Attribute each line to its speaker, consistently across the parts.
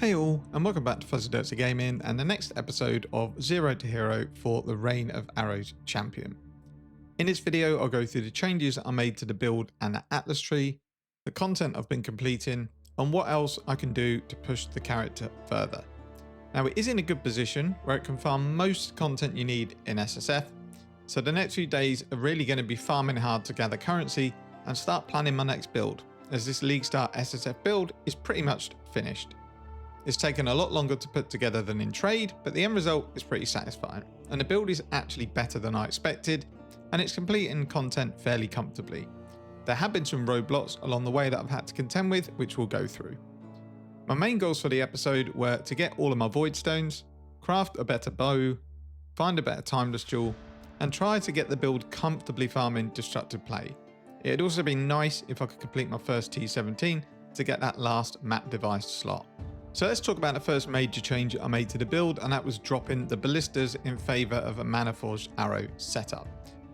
Speaker 1: Hey all, and welcome back to Fuzzy Dirty Gaming and the next episode of Zero to Hero for the Reign of Arrows Champion. In this video, I'll go through the changes I made to the build and the Atlas tree, the content I've been completing, and what else I can do to push the character further. Now, it is in a good position where it can farm most content you need in SSF, so the next few days are really going to be farming hard to gather currency and start planning my next build, as this League Start SSF build is pretty much finished. It's taken a lot longer to put together than in trade, but the end result is pretty satisfying, and the build is actually better than I expected, and it's completing content fairly comfortably. There have been some roadblocks along the way that I've had to contend with, which we'll go through. My main goals for the episode were to get all of my void stones, craft a better bow, find a better timeless jewel, and try to get the build comfortably farming destructive play. It would also be nice if I could complete my first T17 to get that last map device slot. So let's talk about the first major change I made to the build, and that was dropping the ballistas in favour of a mana forged arrow setup.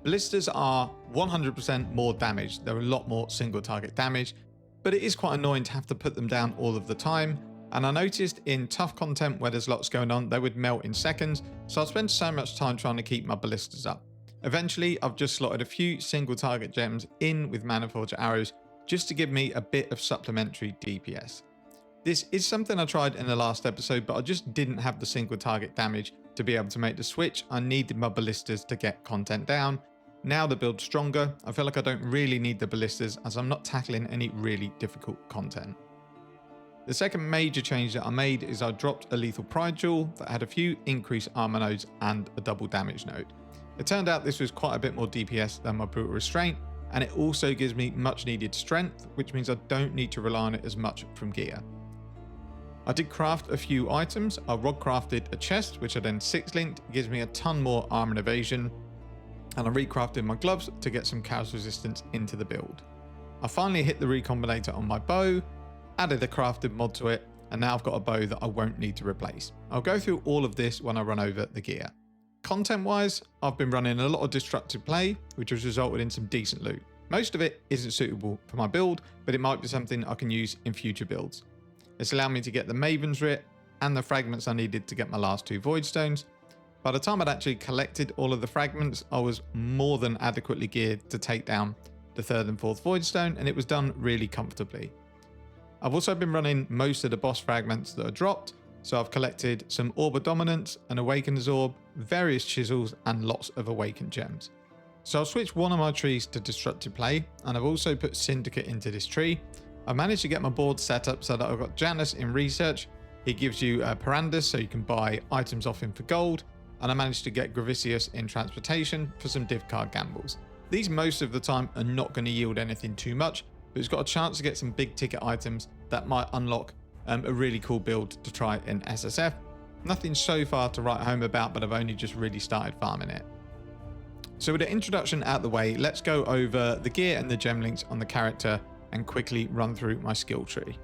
Speaker 1: Ballistas are 100% more damage. They're a lot more single target damage, but it is quite annoying to have to put them down all of the time. And I noticed in tough content where there's lots going on, they would melt in seconds. So I spent so much time trying to keep my ballistas up. Eventually, I've just slotted a few single target gems in with mana forged arrows just to give me a bit of supplementary DPS. This is something I tried in the last episode, but I just didn't have the single target damage to be able to make the switch. I needed my ballistas to get content down. Now the build's stronger, I feel like I don't really need the ballistas as I'm not tackling any really difficult content. The second major change that I made is I dropped a lethal pride jewel that had a few increased armor nodes and a double damage node. It turned out this was quite a bit more DPS than my brutal restraint, and it also gives me much needed strength, which means I don't need to rely on it as much from gear. I did craft a few items. I rod crafted a chest, which I then 6-linked, gives me a ton more armor and evasion, and I recrafted my gloves to get some chaos resistance into the build. I finally hit the recombinator on my bow, added a crafted mod to it, and now I've got a bow that I won't need to replace. I'll go through all of this when I run over the gear. Content wise, I've been running a lot of destructive play, which has resulted in some decent loot. Most of it isn't suitable for my build, but it might be something I can use in future builds. It's allowed me to get the Maven's Writ and the fragments I needed to get my last 2 void stones. By the time I'd actually collected all of the fragments, I was more than adequately geared to take down the 3rd and 4th void stone, and it was done really comfortably. I've also been running most of the boss fragments that are dropped, so I've collected some Orb of Dominance, an Awakened Orb, various chisels, and lots of Awakened gems. So I'll switch one of my trees to destructive play, and I've also put Syndicate into this tree. I managed to get my board set up so that I've got Janus in research. He gives you Parandus, so you can buy items off him for gold. And I managed to get Gravicius in transportation for some div card gambles. These most of the time are not going to yield anything too much, but it's got a chance to get some big ticket items that might unlock a really cool build to try in SSF. Nothing so far to write home about, but I've only just really started farming it. So with the introduction out the way, let's go over the gear and the gem links on the character and quickly run through my skill tree.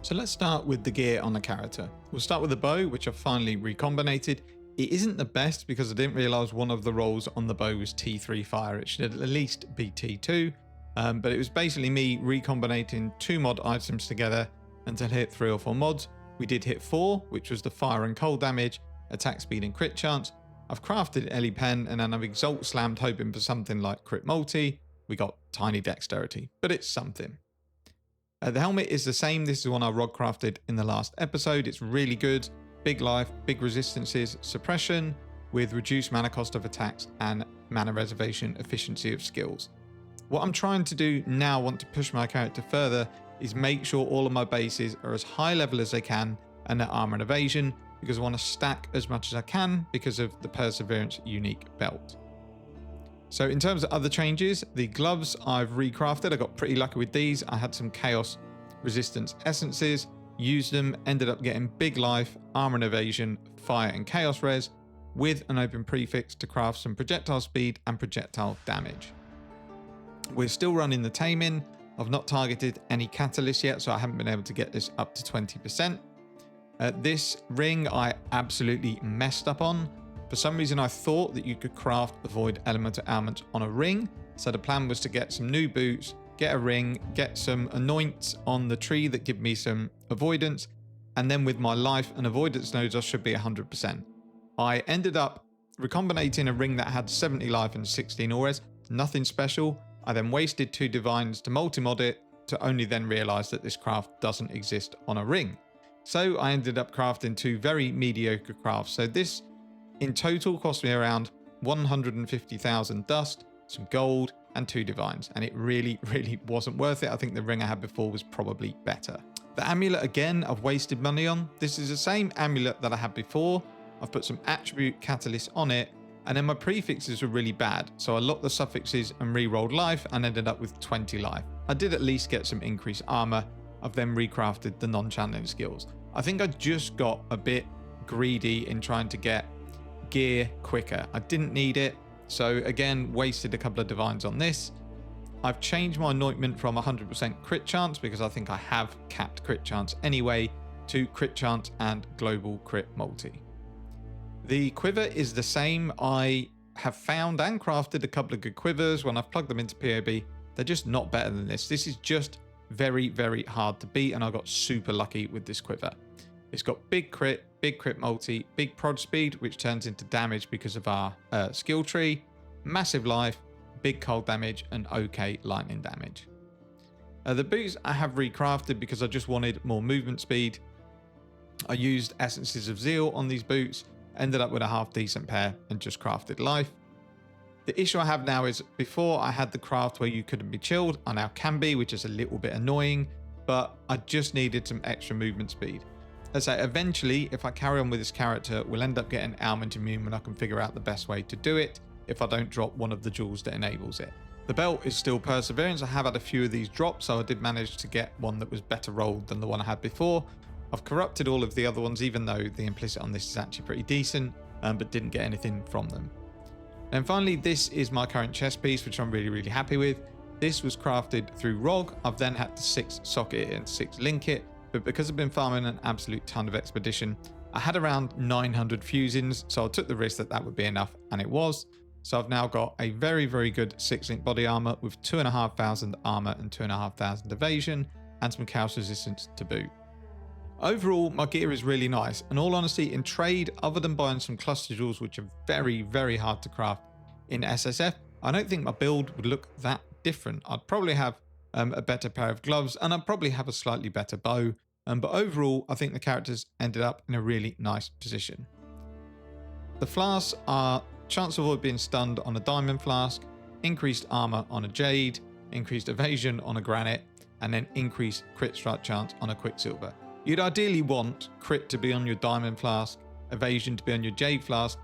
Speaker 1: So let's start with the gear on the character. We'll start with the bow, which I've finally recombinated. It isn't the best because I didn't realize one of the rolls on the bow was T3 fire. It should at least be T2, but it was basically me recombinating 2 mod items together until I hit 3 or 4 mods. We did hit 4, which was the fire and cold damage, attack speed and crit chance. I've crafted Ellie Pen, and then I've exalt slammed hoping for something like crit multi. We got tiny dexterity, but it's something. The helmet is the same. This is one I rod crafted in the last episode. It's really good. Big life, big resistances, suppression with reduced mana cost of attacks and mana reservation efficiency of skills. What I'm trying to do now, want to push my character further, is make sure all of my bases are as high level as they can and their armor and evasion, because I want to stack as much as I can because of the Perseverance unique belt. So in terms of other changes, the gloves I've recrafted. I got pretty lucky with these. I had some chaos resistance essences, used them, ended up getting big life, armor and evasion, fire and chaos res, with an open prefix to craft some projectile speed and projectile damage. We're still running the taming. I've not targeted any catalysts yet, so I haven't been able to get this up to 20%. This ring I absolutely messed up on. For some reason, I thought that you could craft the void elemental ailment on a ring. So the plan was to get some new boots, get a ring, get some anoints on the tree that give me some avoidance, And then with my life and avoidance nodes, I should be 100%. I ended up recombinating a ring that had 70 life and 16 auras. Nothing special. I then wasted 2 divines to multi-mod it, to only then realize that this craft doesn't exist on a ring. So I ended up crafting 2 very mediocre crafts. So this in total cost me around 150,000 dust, some gold, and 2 divines. And it really, really wasn't worth it. I think the ring I had before was probably better. The amulet, again, I've wasted money on. This is the same amulet that I had before. I've put some attribute catalyst on it, and then my prefixes were really bad. So I locked the suffixes and re-rolled life and ended up with 20 life. I did at least get some increased armor. I've then recrafted the non-channeling skills. I think I just got a bit greedy in trying to get gear quicker. I didn't need it. So again, wasted a couple of divines on this. I've changed my anointment from 100% crit chance, because I think I have capped crit chance anyway, to crit chance and global crit multi. The quiver is the same. I have found and crafted a couple of good quivers. When I've plugged them into POB, they're just not better than this. This is just very, very hard to beat, and I got super lucky with this quiver. It's got big crit multi, big prod speed, which turns into damage because of our skill tree, massive life, big cold damage, and okay lightning damage. The boots I have recrafted because I just wanted more movement speed. I used Essences of Zeal on these boots, ended up with a half decent pair, and just crafted life. The issue I have now is, before I had the craft where you couldn't be chilled, I now can be, which is a little bit annoying, but I just needed some extra movement speed. As I say, eventually, if I carry on with this character, we'll end up getting ailment immune when I can figure out the best way to do it, if I don't drop one of the jewels that enables it. The belt is still Perseverance. I have had a few of these drops, so I did manage to get one that was better rolled than the one I had before. I've corrupted all of the other ones, even though the implicit on this is actually pretty decent, but didn't get anything from them. And finally, this is my current chest piece, which I'm really, really happy with. This was crafted through ROG. I've then had to 6 socket it and 6 link it, but because I've been farming an absolute ton of expedition, I had around 900 fusings, so I took the risk that that would be enough, and it was. So I've now got a very, very good 6-link body armor with 2,500 armor and 2,500 evasion, and some chaos resistance to boot. Overall, my gear is really nice. In all honesty, in trade, other than buying some cluster jewels, which are very, very hard to craft in SSF, I don't think my build would look that different. I'd probably have a better pair of gloves, and I'd probably have a slightly better bow. But overall, I think the characters ended up in a really nice position. The flasks are chance of avoid being stunned on a diamond flask, increased armor on a jade, increased evasion on a granite, and then increased crit strike chance on a quicksilver. You'd ideally want crit to be on your diamond flask, evasion to be on your jade flask,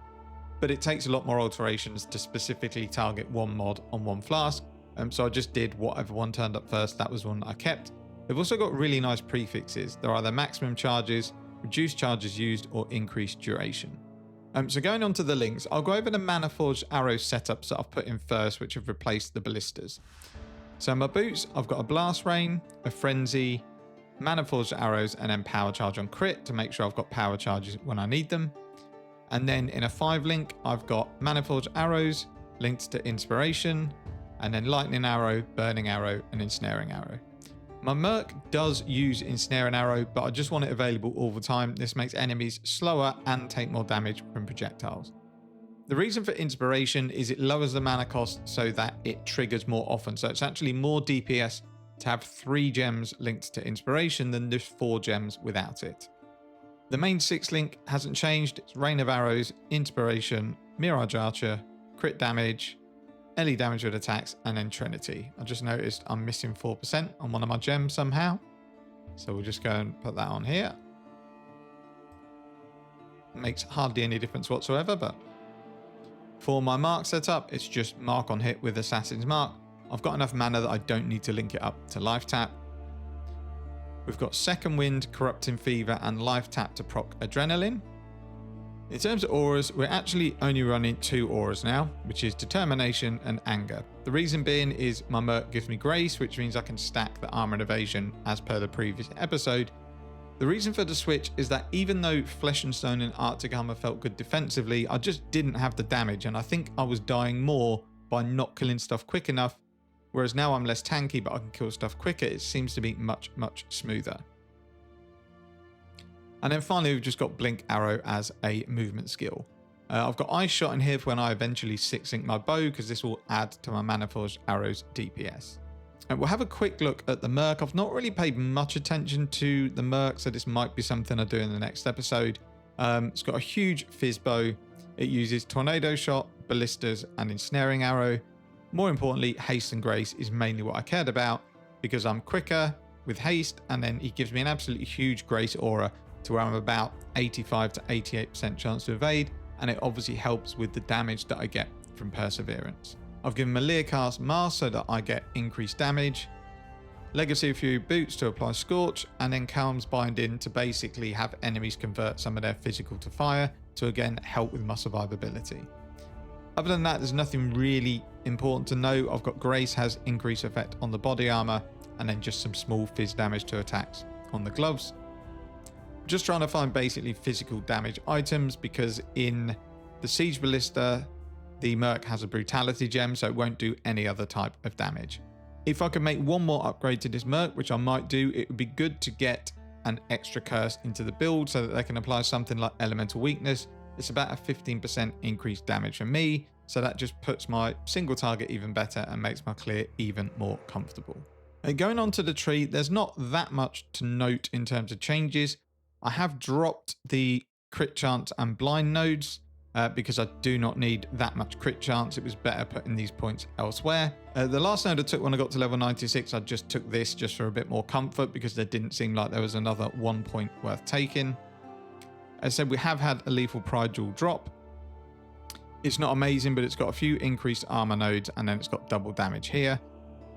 Speaker 1: but it takes a lot more alterations to specifically target one mod on one flask. So I just did whatever one turned up first. That was one that I kept. They've also got really nice prefixes. They're either maximum charges, reduced charges used, or increased duration. So going on to the links, I'll go over the Maniforged arrow setups that I've put in first, which have replaced the ballistas. So my boots, I've got a blast rain, a frenzy, Maniforged arrows, and then power charge on crit to make sure I've got power charges when I need them. And then in a 5-link, I've got Maniforged arrows linked to inspiration, and then lightning arrow, burning arrow, and ensnaring arrow. My Merc does use ensnaring arrow, but I just want it available all the time. This makes enemies slower and take more damage from projectiles. The reason for inspiration is it lowers the mana cost so that it triggers more often. So it's actually more DPS to have 3 gems linked to inspiration than just 4 gems without it. The main 6-link hasn't changed. It's Rain of Arrows, Inspiration, Mirage Archer, Crit Damage, LE damage with attacks, and then Trinity. I just noticed I'm missing 4% on one of my gems somehow. So we'll just go and put that on here. Makes hardly any difference whatsoever, but for my mark setup, it's just mark on hit with Assassin's Mark. I've got enough mana that I don't need to link it up to life tap. We've got Second Wind, Corrupting Fever, and life tap to proc Adrenaline. In terms of auras, we're actually only running 2 auras now, which is Determination and Anger. The reason being is my Merc gives me Grace, which means I can stack the armor and evasion as per the previous episode. The reason for the switch is that even though Flesh and Stone and Arctic Armor felt good defensively, I just didn't have the damage, and I think I was dying more by not killing stuff quick enough. Whereas now I'm less tanky, but I can kill stuff quicker. It seems to be much, much smoother. And then finally, we've just got Blink Arrow as a movement skill. I've got Ice Shot in here for when I eventually 6-sync my bow, because this will add to my Mana Forged Arrow's DPS. And we'll have a quick look at the Merc. I've not really paid much attention to the Merc, so this might be something I do in the next episode. It's got a huge fizz bow. It uses Tornado Shot, Ballistas, and Ensnaring Arrow. More importantly, Haste and Grace is mainly what I cared about, because I'm quicker with Haste, and then he gives me an absolutely huge Grace aura to where I'm about 85 to 88% chance to evade, and it obviously helps with the damage that I get from Perseverance. I've given Maliacast Mask so that I get increased damage, Legacy of Fury Boots to apply Scorch, and then Calm's Binding to basically have enemies convert some of their physical to fire to again help with my survivability. Other than that, there's nothing really important to know. I've got Grace has increased effect on the body armor, and then just some small fizz damage to attacks on the gloves. Just trying to find basically physical damage items, because in the Siege Ballista, the Merc has a Brutality gem, so it won't do any other type of damage. If I could make one more upgrade to this Merc, which I might do, it would be good to get an extra curse into the build so that they can apply something like Elemental Weakness. It's about a 15% increased damage for me, so that just puts my single target even better and makes my clear even more comfortable. And going on to the tree, there's not that much to note in terms of changes. I have dropped the crit chance and blind nodes because I do not need that much crit chance. It was better putting these points elsewhere. The last node I took when I got to level 96, I just took this just for a bit more comfort, because there didn't seem like there was another 1 point worth taking. As I said, we have had a Lethal Pride Jewel drop. It's not amazing, but it's got a few increased armor nodes, and then it's got double damage here.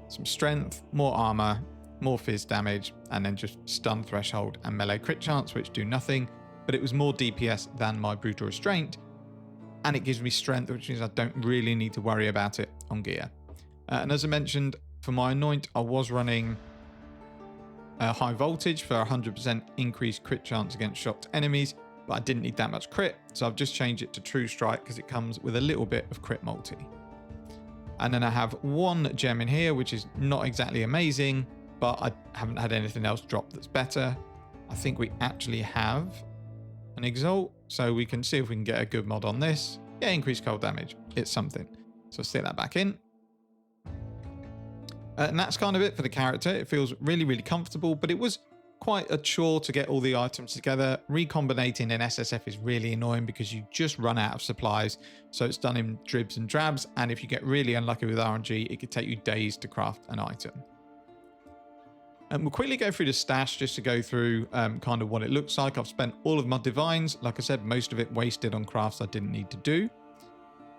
Speaker 1: Some strength, more armor, more fizz damage, and then just stun threshold and melee crit chance, which do nothing, but it was more DPS than my Brutal Restraint, and it gives me strength, which means I don't really need to worry about it on gear. And as I mentioned, for my Anoint, I was running High Voltage for 100% increased crit chance against shocked enemies, but I didn't need that much crit, so I've just changed it to True Strike because it comes with a little bit of crit multi. And then I have one gem in here, which is not exactly amazing, but I haven't had anything else drop that's better. I think we actually have an Exalt, so we can see if we can get a good mod on this. Yeah, increased cold damage. It's something. So stick that back in. And that's kind of it for the character. It feels really, really comfortable, but it was quite a chore to get all the items together. Recombinating in SSF is really annoying because you just run out of supplies. So it's done in dribs and drabs. And if you get really unlucky with RNG, it could take you days to craft an item. And we'll quickly go through the stash just to go through kind of what it looks like. I've spent all of my divines. Like I said, most of it wasted on crafts I didn't need to do.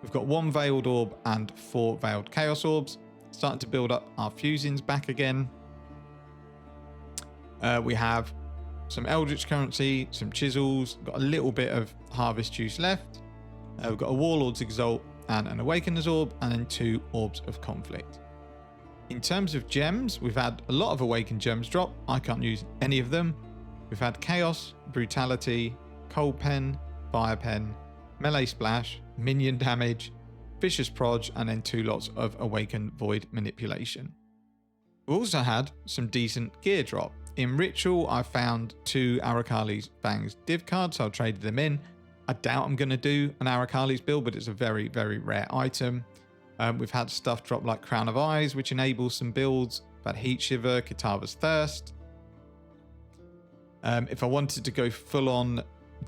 Speaker 1: We've got 1 Veiled Orb and 4 Veiled Chaos Orbs. Starting to build up our fusings back again. We have some Eldritch Currency, some Chisels, got a little bit of Harvest Juice left. We've got a Warlord's Exalt and an Awakener's Orb, and then 2 Orbs of Conflict. In terms of gems, we've had a lot of Awakened gems drop. I can't use any of them. We've had Chaos, Brutality, Cold Pen, Fire Pen, Melee Splash, Minion Damage, Vicious Proj, and then 2 lots of Awakened Void Manipulation. We've also had some decent gear drop. In Ritual, I found 2 Arakali's Bangs div cards, so I traded them in. I doubt I'm going to do an Arakali's build, but it's a very, very rare item. We've had stuff drop like Crown of Eyes, which enables some builds. We've had Heat Shiver, Kitava's Thirst. If I wanted to go full-on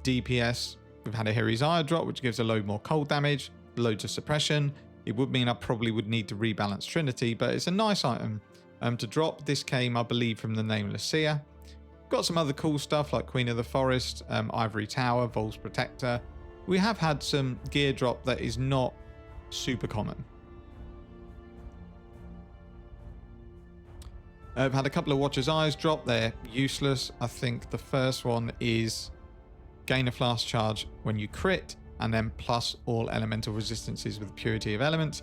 Speaker 1: DPS, we've had a Hiri's Ire drop, which gives a load more cold damage, loads of suppression. It would mean I probably would need to rebalance Trinity, but it's a nice item to drop. This came, I believe, from the Nameless Seer. Got some other cool stuff like Queen of the Forest, Ivory Tower, Vol's Protector. We have had some gear drop that is not super common. I've had a couple of Watcher's Eyes drop. They're useless. I think the first one is gain a flask charge when you crit, and then plus all elemental resistances with Purity of Elements.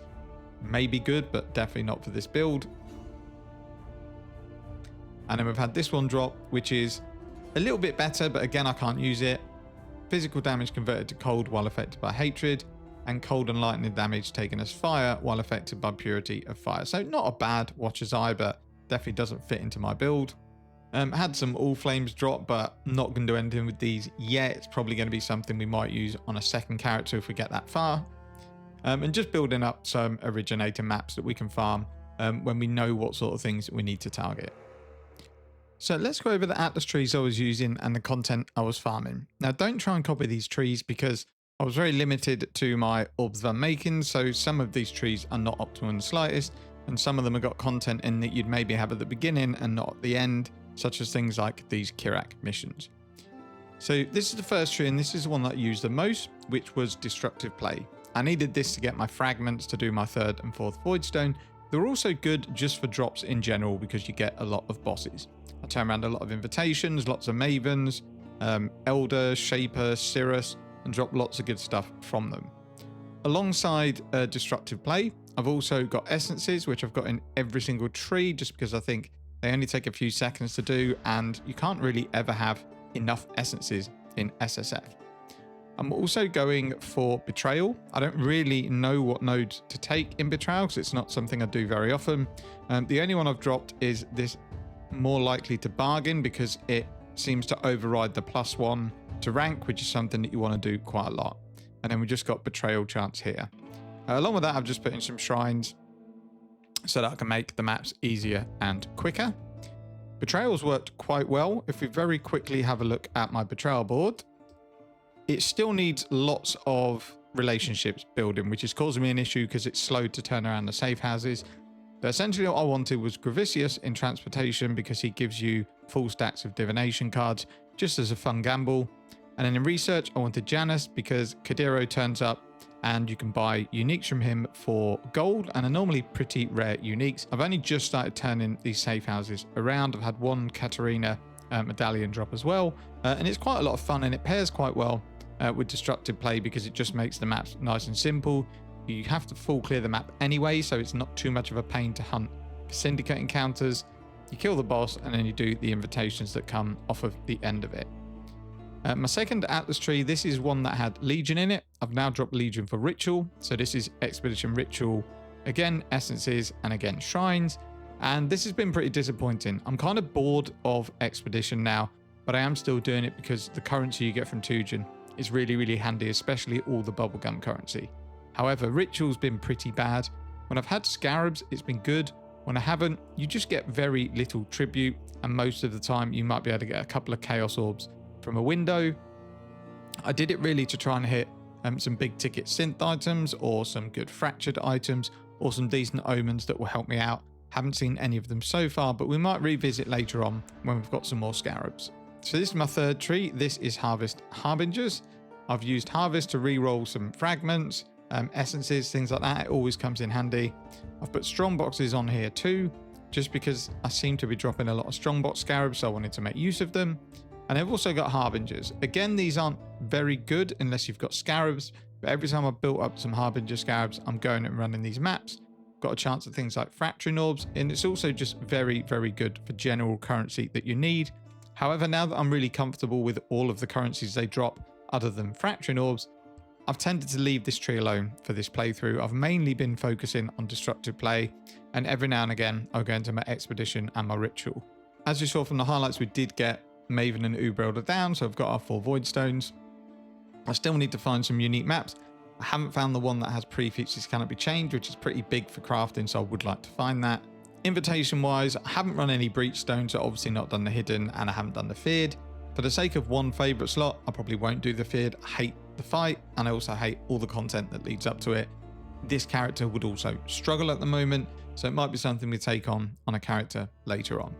Speaker 1: May be good, but definitely not for this build. And then we've had this one drop, which is a little bit better, but again, I can't use it. Physical damage converted to cold while affected by hatred, and cold and lightning damage taken as fire while affected by Purity of Fire. So not a bad Watcher's Eye, but definitely doesn't fit into my build. Had some all flames drop, but not going to do anything with these yet. It's probably going to be something we might use on a second character if we get that far. And just building up some originator maps that we can farm when we know what sort of things we need to target. So let's go over the atlas trees I was using and the content I was farming. Now don't try and copy these trees because I was very limited to my orbs van making, so some of these trees are not optimal in the slightest, and some of them have got content in that you'd maybe have at the beginning and not at the end, such as things like these Kirak missions. So this is the first tree, and this is the one that I used the most, which was Destructive Play. I needed this to get my fragments to do my 3rd and 4th Voidstone. They're also good just for drops in general because you get a lot of bosses. I turn around a lot of invitations, lots of Mavens, Elder, Shaper, Cirrus, and drop lots of good stuff from them. Alongside Destructive Play, I've also got Essences, which I've got in every single tree just because I think they only take a few seconds to do, and you can't really ever have enough Essences in SSF. I'm also going for Betrayal. I don't really know what node to take in Betrayal because it's not something I do very often. The only one I've dropped is this More Likely to Bargain because it seems to override the +1 to rank, which is something that you want to do quite a lot. And then we just got Betrayal chance here. Along with that, I've just put in some shrines so that I can make the maps easier and quicker. Betrayal's worked quite well. If we very quickly have a look at my Betrayal board, it still needs lots of relationships building, which is causing me an issue because it's slow to turn around the safe houses. But essentially what I wanted was Gravicius in Transportation because he gives you full stacks of divination cards just as a fun gamble. And then in Research, I wanted Janus because Kadiro turns up and you can buy uniques from him for gold and are normally pretty rare uniques. I've only just started turning these safe houses around. I've had one Katarina medallion drop as well. And it's quite a lot of fun and it pairs quite well with Destructive Play because it just makes the maps nice and simple. You have to full clear the map anyway, so it's not too much of a pain to hunt for syndicate encounters. You kill the boss and then you do the invitations that come off of the end of it. My second Atlas tree, this is one that had Legion in it. I've now dropped Legion for Ritual. So this is Expedition Ritual, again, Essences, and again, Shrines. And this has been pretty disappointing. I'm kind of bored of Expedition now, but I am still doing it because the currency you get from Tujen is really, really handy, especially all the bubblegum currency. However, Ritual's been pretty bad. When I've had Scarabs, it's been good. When I haven't, you just get very little tribute, and most of the time you might be able to get a couple of Chaos Orbs from a window. I did it really to try and hit some big ticket synth items or some good fractured items or some decent omens that will help me out. Haven't seen any of them so far, but we might revisit later on when we've got some more Scarabs. So this is my third tree. This is Harvest Harbingers. I've used Harvest to re-roll some fragments, essences, things like that. It always comes in handy. I've put strong boxes on here too, just because I seem to be dropping a lot of strongbox Scarabs, so I wanted to make use of them. And I've also got Harbingers. Again, these aren't very good unless you've got Scarabs, but every time I've built up some Harbinger Scarabs, I'm going and running these maps. Got a chance at things like Fracturing Orbs, and it's also just very, very good for general currency that you need. However, now that I'm really comfortable with all of the currencies they drop other than Fracturing Orbs, I've tended to leave this tree alone for this playthrough. I've mainly been focusing on Destructive Play, and every now and again I'll go into my Expedition and my Ritual. As you saw from the highlights, we did get Maven and Uber Elder down, so I've got our 4 Voidstones. I still need to find some unique maps. I haven't found the one that has prefixes cannot be changed, which is pretty big for crafting, so I would like to find that. Invitation wise, I haven't run any Breachstones, so obviously not done the Hidden, and I haven't done the Feared. For the sake of one favourite slot, I probably won't do the Feared. I hate the fight, and I also hate all the content that leads up to it. This character would also struggle at the moment, so it might be something we take on a character later on.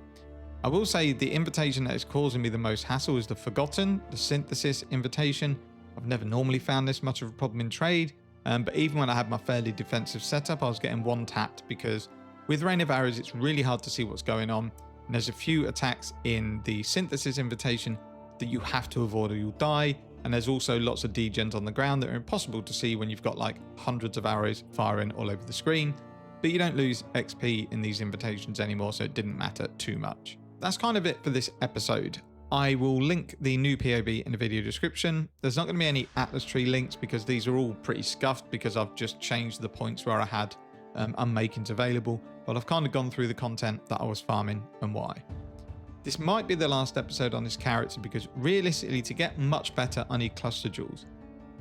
Speaker 1: I will say the invitation that is causing me the most hassle is the Forgotten, the Synthesis invitation. I've never normally found this much of a problem in trade, but even when I had my fairly defensive setup, I was getting one tapped because with Rain of Arrows, it's really hard to see what's going on. And there's a few attacks in the Synthesis invitation that you have to avoid or you'll die. And there's also lots of degens on the ground that are impossible to see when you've got like hundreds of arrows firing all over the screen. But you don't lose XP in these invitations anymore, so it didn't matter too much. That's kind of it for this episode. I will link the new POB in the video description. There's not going to be any Atlas Tree links because these are all pretty scuffed because I've just changed the points where I had unmakings available, but I've kind of gone through the content that I was farming and why. This might be the last episode on this character because realistically to get much better I need cluster jewels.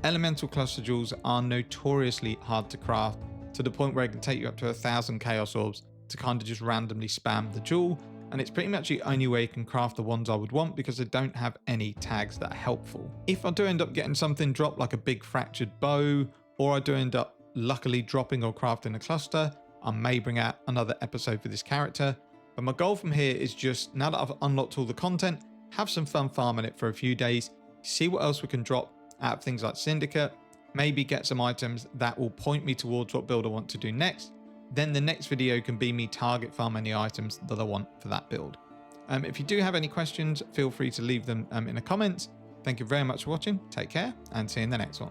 Speaker 1: Elemental cluster jewels are notoriously hard to craft to the point where it can take you up to 1,000 chaos orbs to kind of just randomly spam the jewel, and it's pretty much the only way you can craft the ones I would want because I don't have any tags that are helpful. If I do end up getting something dropped like a big fractured bow, or I do end up luckily dropping or crafting a cluster, I may bring out another episode for this character. But my goal from here is just, now that I've unlocked all the content, have some fun farming it for a few days, see what else we can drop out of things like Syndicate, maybe get some items that will point me towards what build I want to do next. Then the next video can be me target farming the items that I want for that build. If you do have any questions, feel free to leave them in the comments. Thank you very much for watching, take care, and see you in the next one.